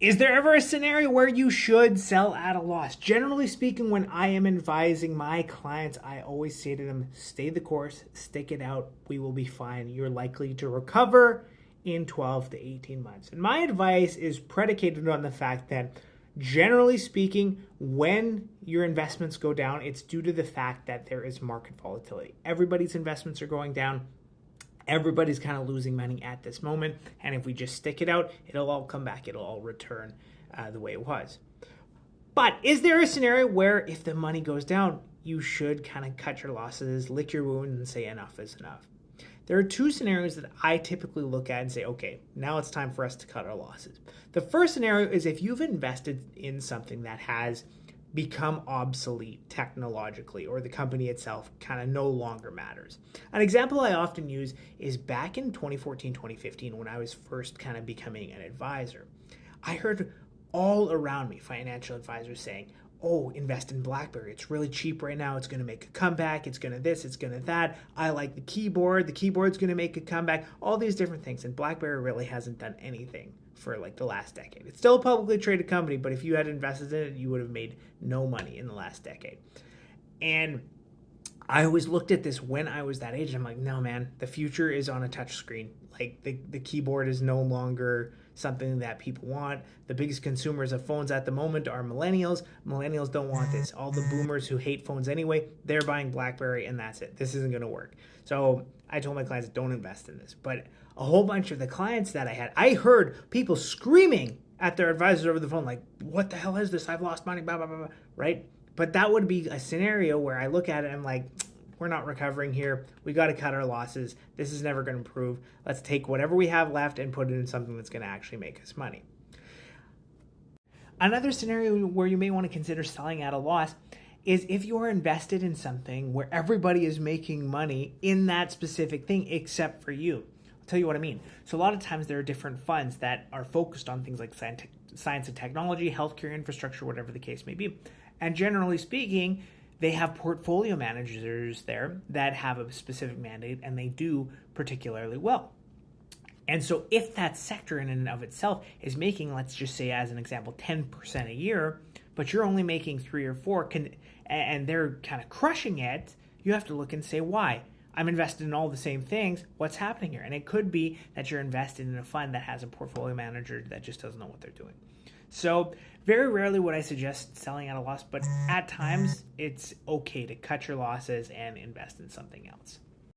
Is there ever a scenario where you should sell at a loss? Generally speaking, when I am advising my clients, I always say to them, stay the course, stick it out, we will be fine. You're likely to recover in 12 to 18 months. And my advice is predicated on the fact that, generally speaking, when your investments go down, it's due to the fact that there is market volatility. Everybody's investments are going down. Everybody's kind of losing money at this moment. And if we just stick it out, it'll all come back. It'll all return the way it was. But is there a scenario where if the money goes down, you should kind of cut your losses, lick your wounds, and say enough is enough? There are two scenarios that I typically look at and say, okay, now it's time for us to cut our losses. The first scenario is if you've invested in something that has become obsolete technologically, or the company itself kind of no longer matters. An example I often use is back in 2014, 2015, when I was first kind of becoming an advisor. I heard all around me financial advisors saying, oh, invest in BlackBerry. It's really cheap right now. It's going to make a comeback. It's going to this, it's going to that. I like the keyboard. The keyboard's going to make a comeback. All these different things. And BlackBerry really hasn't done anything for like the last decade. It's still a publicly traded company, but if you had invested in it, you would have made no money in the last decade. And I always looked at this when I was that age, and I'm like, no, man, the future is on a touch screen. Like the keyboard is no longer something that people want. The biggest consumers of phones at the moment are millennials. Millennials don't want this. All the boomers who hate phones anyway, they're buying BlackBerry, and that's it. This isn't going to work. So I told my clients, don't invest in this. But a whole bunch of the clients that I had, I heard people screaming at their advisors over the phone, like, what the hell is this? I've lost money, blah, blah, blah, blah, right? But that would be a scenario where I look at it and I'm like, we're not recovering here. We got to cut our losses. This is never going to improve. Let's take whatever we have left and put it in something that's going to actually make us money. Another scenario where you may want to consider selling at a loss is if you're invested in something where everybody is making money in that specific thing except for you. I'll tell you what I mean. So a lot of times there are different funds that are focused on things like science and technology, healthcare infrastructure, whatever the case may be. And generally speaking, they have portfolio managers there that have a specific mandate, and they do particularly well. And so if that sector in and of itself is making, let's just say as an example, 10% a year, but you're only making 3 or 4, and they're kind of crushing it, you have to look and say, why? I'm invested in all the same things. What's happening here? And it could be that you're invested in a fund that has a portfolio manager that just doesn't know what they're doing. So very rarely would I suggest selling at a loss, but at times it's okay to cut your losses and invest in something else.